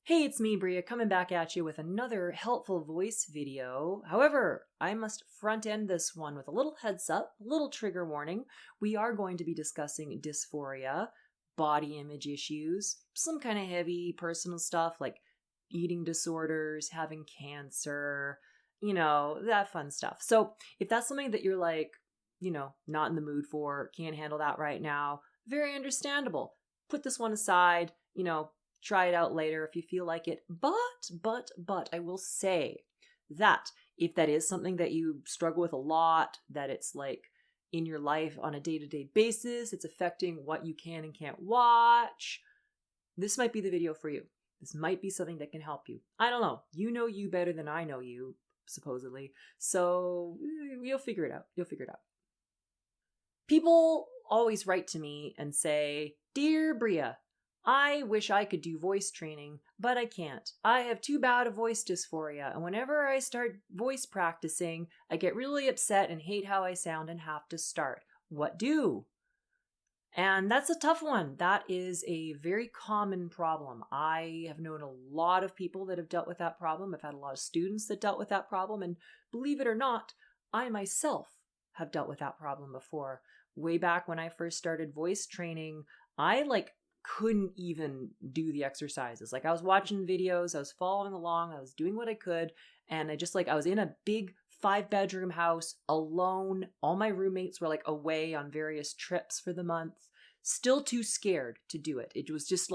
Hey, it's me, Bria, coming back at you with another helpful voice video. However, I must front end this one with a little heads up, a little trigger warning. We are going to be discussing dysphoria, body image issues, some kind of heavy personal stuff like eating disorders, having cancer, that fun stuff. So if that's something that you're like, not in the mood for, can't handle that right now, very understandable. Put this one aside, try it out later if you feel like it. But I will say that if that is something that you struggle with a lot, that it's like in your life on a day-to-day basis, it's affecting what you can and can't watch, this might be the video for you. This might be something that can help you. I don't know. You know you better than I know you, supposedly. So you'll figure it out. People always write to me and say, "Dear Bria, I wish I could do voice training, but I can't. I have too bad a voice dysphoria, and whenever I start voice practicing, I get really upset and hate how I sound and have to start. What do?" And that's a tough one. That is a very common problem. I have known a lot of people that have dealt with that problem. I've had a lot of students that dealt with that problem, and believe it or not, I myself have dealt with that problem before. Way back when I first started voice training, I couldn't even do the exercises. I was watching videos, I was following along, I was doing what I could, and I was in a big 5-bedroom house alone. All my roommates were away on various trips for the month. Still too scared to do it. It was just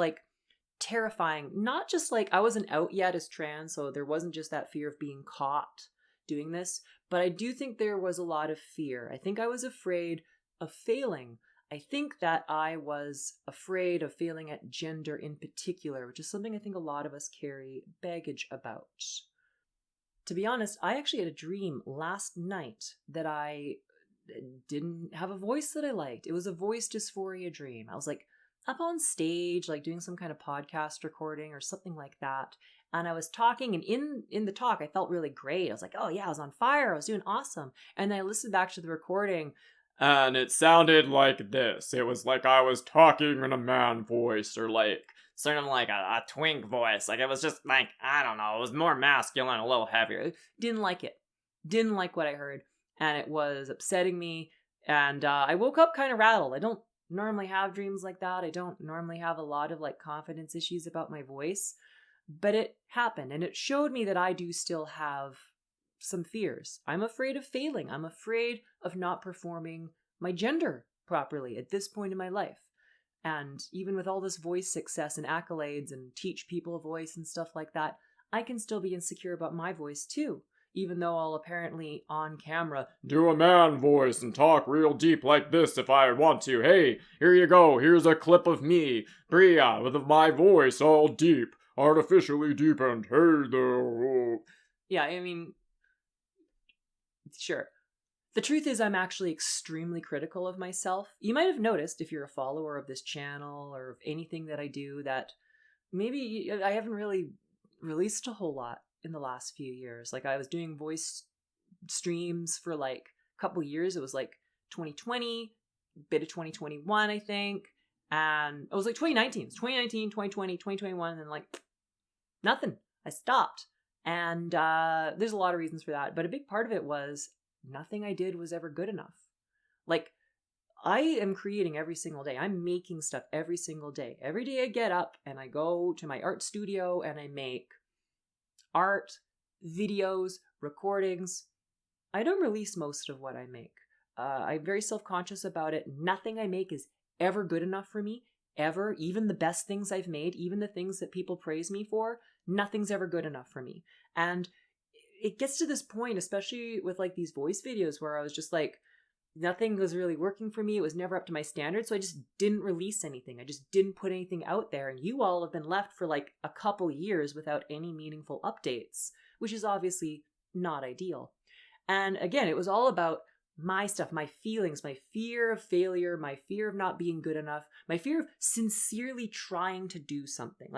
terrifying. Not just I wasn't out yet as trans, so there wasn't just that fear of being caught doing this, but I do think there was a lot of fear. I think I was afraid of failing. I think that I was afraid of failing at gender in particular, which is something I think a lot of us carry baggage about. To be honest, I actually had a dream last night that I didn't have a voice that I liked. It was a voice dysphoria dream. I was up on stage, doing some kind of podcast recording or something like that. And I was talking, and in the talk, I felt really great. I was like, oh yeah, I was on fire. I was doing awesome. And then I listened back to the recording, and it sounded like this. It was like I was talking in a man voice, or sort of like a twink voice. It was just I don't know, it was more masculine, a little heavier. Didn't like it. Didn't like what I heard. And it was upsetting me. And I woke up kind of rattled. I don't normally have dreams like that. I don't normally have a lot of confidence issues about my voice. But it happened. And it showed me that I do still have some fears. I'm afraid of failing. I'm afraid of not performing my gender properly at this point in my life. And even with all this voice success and accolades and teach people a voice and stuff like that, I can still be insecure about my voice too. Even though I'll apparently on camera do a man voice and talk real deep like this if I want to. Hey, here you go. Here's a clip of me, Bria, with my voice all deep, artificially deepened. Hey there. Yeah, I mean, sure. The truth is, I'm actually extremely critical of myself. You might have noticed, if you're a follower of this channel or of anything that I do, that maybe I haven't really released a whole lot in the last few years. I was doing voice streams for a couple years. It was 2020, bit of 2021, I think. And it was 2019. It's 2019, 2020, 2021, and then nothing. I stopped. And there's a lot of reasons for that. But a big part of it was nothing I did was ever good enough. I am creating every single day. I'm making stuff every single day. Every day I get up and I go to my art studio and I make art, videos, recordings. I don't release most of what I make. I'm very self-conscious about it. Nothing I make is ever good enough for me, ever. Even the best things I've made, even the things that people praise me for, nothing's ever good enough for me. And it gets to this point, especially with these voice videos, where I was just nothing was really working for me. It was never up to my standards. So I just didn't release anything. I just didn't put anything out there. And you all have been left for a couple years without any meaningful updates, which is obviously not ideal. And again, it was all about my stuff, my feelings, my fear of failure, my fear of not being good enough, my fear of sincerely trying to do something.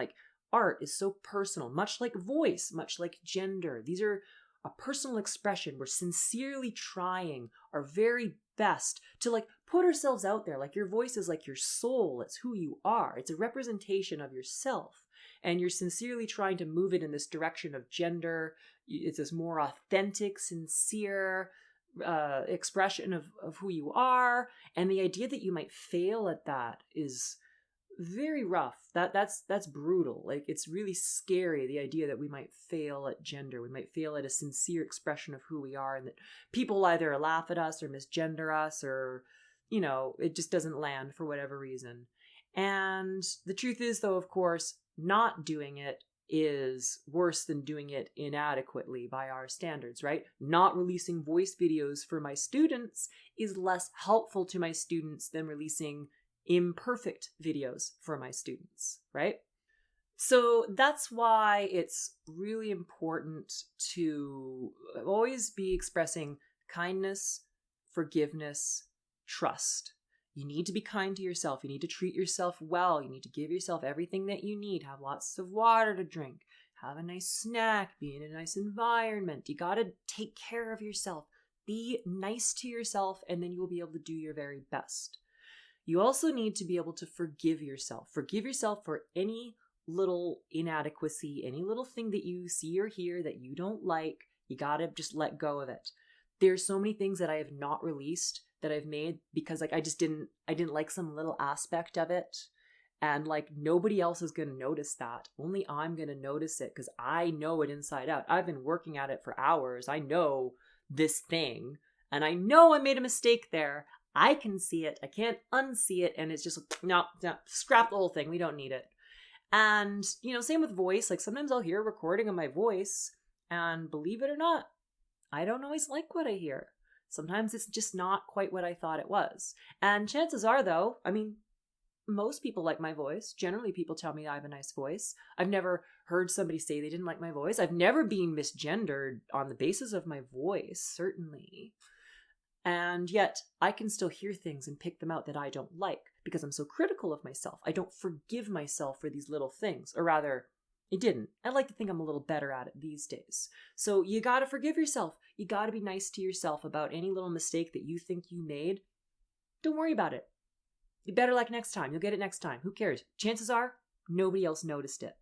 Art is so personal, much like voice, much like gender. These are a personal expression. We're sincerely trying our very best to put ourselves out there. Like your voice is like your soul. It's who you are. It's a representation of yourself. And you're sincerely trying to move it in this direction of gender. It's this more authentic, sincere expression of who you are. And the idea that you might fail at that is very rough. That's brutal. Like, it's really scary, the idea that we might fail at gender. We might fail at a sincere expression of who we are, and that people either laugh at us or misgender us, or, it just doesn't land for whatever reason. And the truth is, though, of course, not doing it is worse than doing it inadequately by our standards, right? Not releasing voice videos for my students is less helpful to my students than releasing imperfect videos for my students, right? So that's why it's really important to always be expressing kindness, forgiveness, trust. You need to be kind to yourself. You need to treat yourself well. You need to give yourself everything that you need. Have lots of water to drink. Have a nice snack. Be in a nice environment. You got to take care of yourself. Be nice to yourself, and then you will be able to do your very best. You also need to be able to forgive yourself. Forgive yourself for any little inadequacy, any little thing that you see or hear that you don't like. You got to just let go of it. There's so many things that I have not released that I've made because I didn't like some little aspect of it. And nobody else is going to notice that. Only I'm going to notice it because I know it inside out. I've been working at it for hours. I know this thing, and I know I made a mistake there. I can see it. I can't unsee it. And it's just, no, scrap the whole thing. We don't need it. And, same with voice. Sometimes I'll hear a recording of my voice, and believe it or not, I don't always like what I hear. Sometimes it's just not quite what I thought it was. And chances are, though, most people like my voice. Generally, people tell me I have a nice voice. I've never heard somebody say they didn't like my voice. I've never been misgendered on the basis of my voice, certainly. And yet, I can still hear things and pick them out that I don't like because I'm so critical of myself. I don't forgive myself for these little things. Or rather, I didn't. I like to think I'm a little better at it these days. So you gotta forgive yourself. You gotta be nice to yourself about any little mistake that you think you made. Don't worry about it. You better luck next time. You'll get it next time. Who cares? Chances are, nobody else noticed it.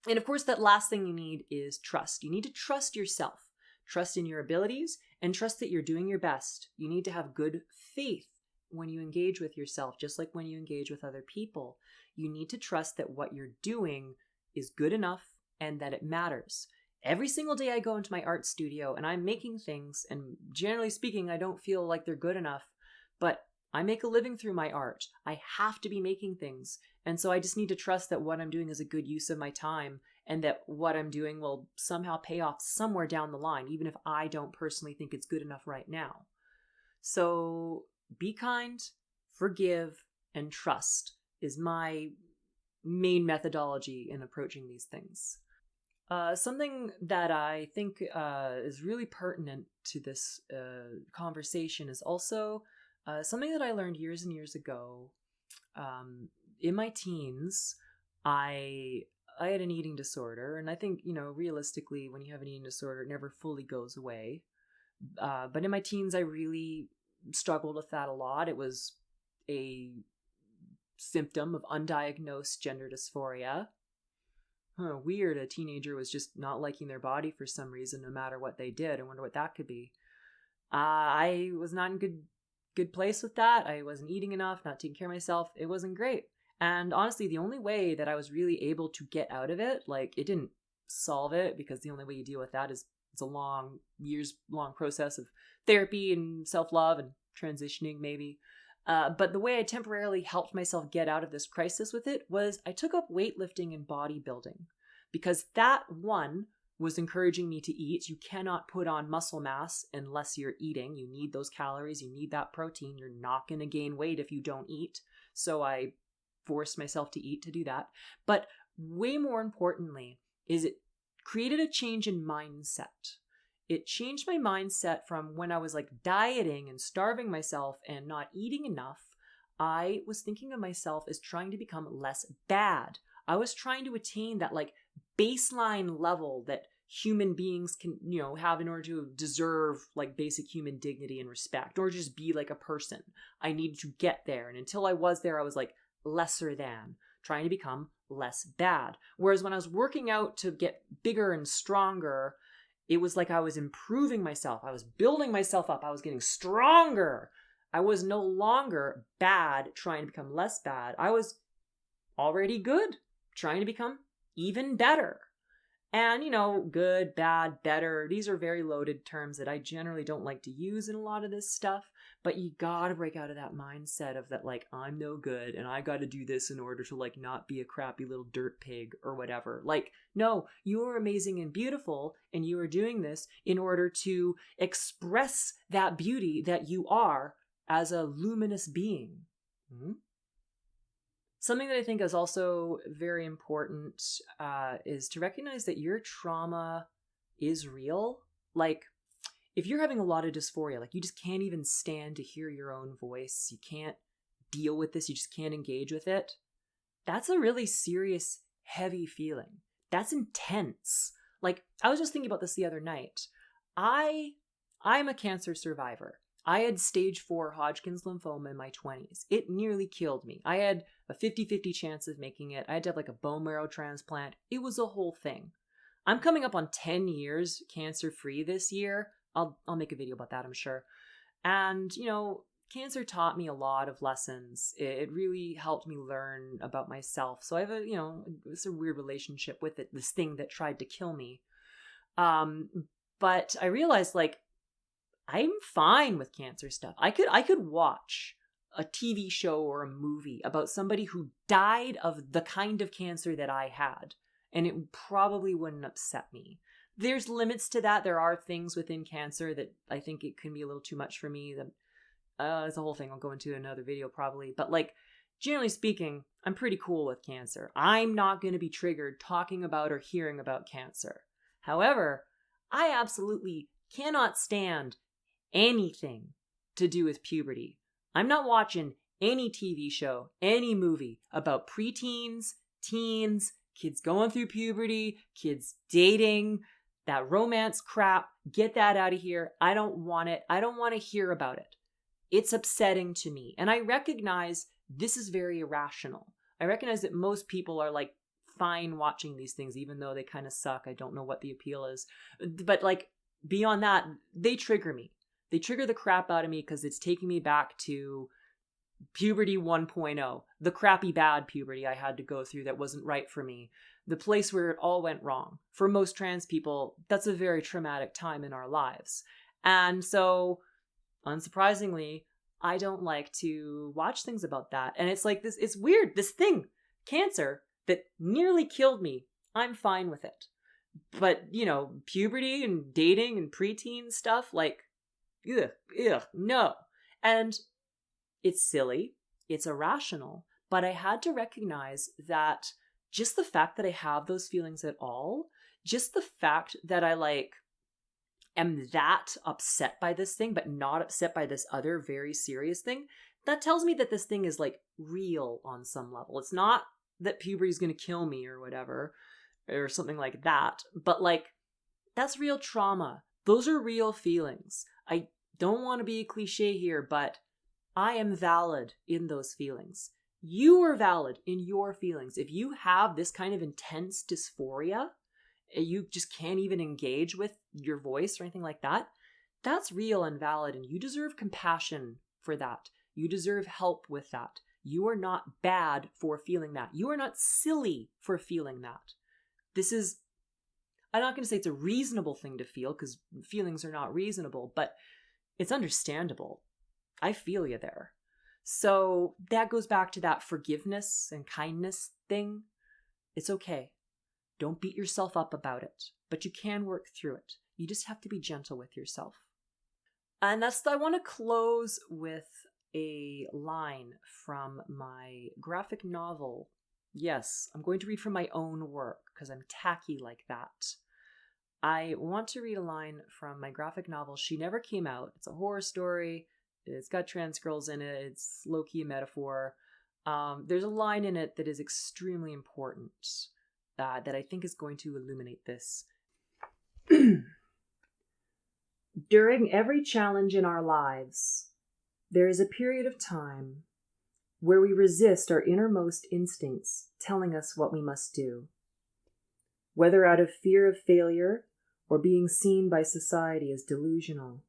And of course, that last thing you need is trust. You need to trust yourself. Trust in your abilities and trust that you're doing your best. You need to have good faith when you engage with yourself, just like when you engage with other people. You need to trust that what you're doing is good enough and that it matters. Every single day I go into my art studio and I'm making things, and generally speaking, I don't feel like they're good enough, but I make a living through my art. I have to be making things. And so I just need to trust that what I'm doing is a good use of my time, and that what I'm doing will somehow pay off somewhere down the line, even if I don't personally think it's good enough right now. So be kind, forgive, and trust is my main methodology in approaching these things. Something that I think is really pertinent to this conversation is also something that I learned years and years ago. In my teens, I had an eating disorder, and I think, realistically, when you have an eating disorder, it never fully goes away. But in my teens, I really struggled with that a lot. It was a symptom of undiagnosed gender dysphoria. Weird, a teenager was just not liking their body for some reason, no matter what they did. I wonder what that could be. I was not in good place with that. I wasn't eating enough, not taking care of myself. It wasn't great. And honestly, the only way that I was really able to get out of it, it didn't solve it, because the only way you deal with that is it's a years-long process of therapy and self-love and transitioning, maybe. But the way I temporarily helped myself get out of this crisis with it was I took up weightlifting and bodybuilding, because that one was encouraging me to eat. You cannot put on muscle mass unless you're eating. You need those calories. You need that protein. You're not going to gain weight if you don't eat. So I forced myself to eat to do that. But way more importantly is it created a change in mindset. It changed my mindset from when I was dieting and starving myself and not eating enough. I was thinking of myself as trying to become less bad. I was trying to attain that baseline level that human beings can, have in order to deserve like basic human dignity and respect, or just be like a person. I needed to get there. And until I was there, I was like lesser than, trying to become less bad. Whereas when I was working out to get bigger and stronger, it was like I was improving myself. I was building myself up. I was getting stronger. I was no longer bad trying to become less bad. I was already good trying to become even better. And, good, bad, better, these are very loaded terms that I generally don't like to use in a lot of this stuff, but you gotta break out of that mindset of that, like, I'm no good and I gotta do this in order to, like, not be a crappy little dirt pig or whatever. Like, no, you are amazing and beautiful, and you are doing this in order to express that beauty that you are as a luminous being. Something that I think is also very important is to recognize that your trauma is real. Like, if you're having a lot of dysphoria, like you just can't even stand to hear your own voice, you can't deal with this, you just can't engage with it, that's a really serious, heavy feeling. That's intense. Like, I was just thinking about this the other night. I'm a cancer survivor. I had stage 4 Hodgkin's lymphoma in my 20s. It nearly killed me. I had a 50-50 chance of making it. I had to have like a bone marrow transplant. It was a whole thing. I'm coming up on 10 years cancer-free this year. I'll make a video about that, I'm sure. And, cancer taught me a lot of lessons. It really helped me learn about myself. So I have it's a weird relationship with it, this thing that tried to kill me. But I realized, like, I'm fine with cancer stuff. I could watch a TV show or a movie about somebody who died of the kind of cancer that I had, and it probably wouldn't upset me. There's limits to that. There are things within cancer that I think it can be a little too much for me. It's a whole thing I'll go into in another video probably. But like, generally speaking, I'm pretty cool with cancer. I'm not going to be triggered talking about or hearing about cancer. However, I absolutely cannot stand anything to do with puberty. I'm not watching any TV show, any movie about preteens, teens, kids going through puberty, kids dating, that romance crap. Get that out of here. I don't want it. I don't want to hear about it. It's upsetting to me. And I recognize this is very irrational. I recognize that most people are like fine watching these things, even though they kind of suck. I don't know what the appeal is. But like, beyond that, they trigger me. They trigger the crap out of me because it's taking me back to puberty 1.0, the crappy bad puberty I had to go through that wasn't right for me, the place where it all went wrong. For most trans people, that's a very traumatic time in our lives. And so, unsurprisingly, I don't like to watch things about that. And it's like this, it's weird, this thing, cancer, that nearly killed me. I'm fine with it. But, puberty and dating and preteen stuff, like, no. And it's silly, it's irrational, but I had to recognize that just the fact that I have those feelings at all, just the fact that I am that upset by this thing, but not upset by this other very serious thing, that tells me that this thing is like real on some level. It's not that puberty is going to kill me or whatever, or something like that, but like, that's real trauma. Those are real feelings. I don't want to be a cliche here, but I am valid in those feelings. You are valid in your feelings. If you have this kind of intense dysphoria, you just can't even engage with your voice or anything like that, that's real and valid, and you deserve compassion for that. You deserve help with that. You are not bad for feeling that. You are not silly for feeling that. This is, I'm not going to say it's a reasonable thing to feel, because feelings are not reasonable, but it's understandable. I feel you there. So that goes back to that forgiveness and kindness thing. It's okay. Don't beat yourself up about it, but you can work through it. You just have to be gentle with yourself. And I want to close with a line from my graphic novel. Yes, I'm going to read from my own work because I'm tacky like that. I want to read a line from my graphic novel, She Never Came Out. It's a horror story. It's got trans girls in it. It's low-key a metaphor. There's a line in it that is extremely important that I think is going to illuminate this. During every challenge in our lives, there is a period of time where we resist our innermost instincts telling us what we must do. Whether out of fear of failure or being seen by society as delusional,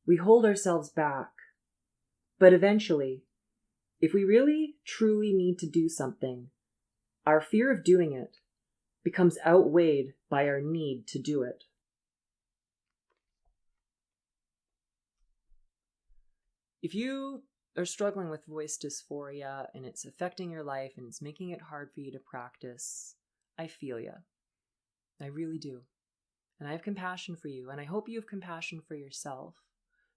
we hold ourselves back. But eventually, if we really, truly need to do something, our fear of doing it becomes outweighed by our need to do it. If you are struggling with voice dysphoria and it's affecting your life and it's making it hard for you to practice, I feel you. I really do. And I have compassion for you, and I hope you have compassion for yourself.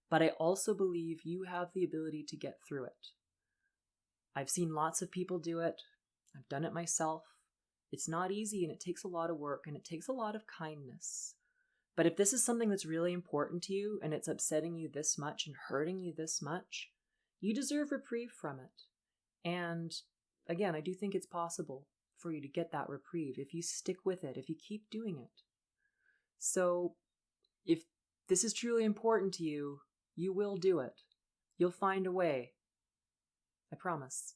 But I also believe you have the ability to get through it. I've seen lots of people do it. I've done it myself. It's not easy, and it takes a lot of work, and it takes a lot of kindness. But if this is something that's really important to you, and it's upsetting you this much and hurting you this much, you deserve reprieve from it. And again, I do think it's possible for you to get that reprieve if you stick with it, if you keep doing it. So if this is truly important to you, you will do it. You'll find a way. I promise.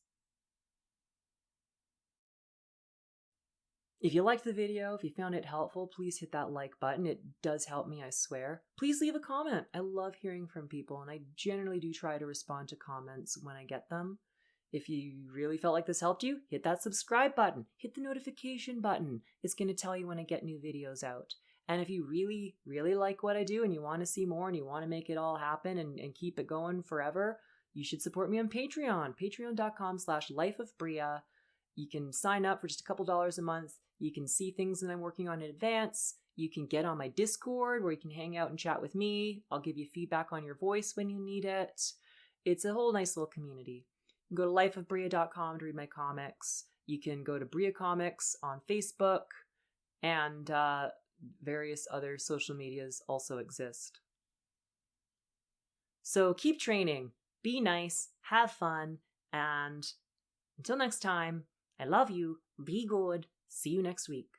If you liked the video, if you found it helpful, please hit that like button. It does help me, I swear. Please leave a comment. I love hearing from people, and I generally do try to respond to comments when I get them. If you really felt like this helped you, hit that subscribe button. Hit the notification button. It's going to tell you when I get new videos out. And if you really, really like what I do and you want to see more and you want to make it all happen and keep it going forever, you should support me on Patreon. Patreon.com/lifeofbria. You can sign up for just a couple dollars a month. You can see things that I'm working on in advance. You can get on my Discord where you can hang out and chat with me. I'll give you feedback on your voice when you need it. It's a whole nice little community. You can go to lifeofbria.com to read my comics. You can go to Bria Comics on Facebook, and various other social medias also exist. So keep training, be nice, have fun, and until next time, I love you, be good, see you next week.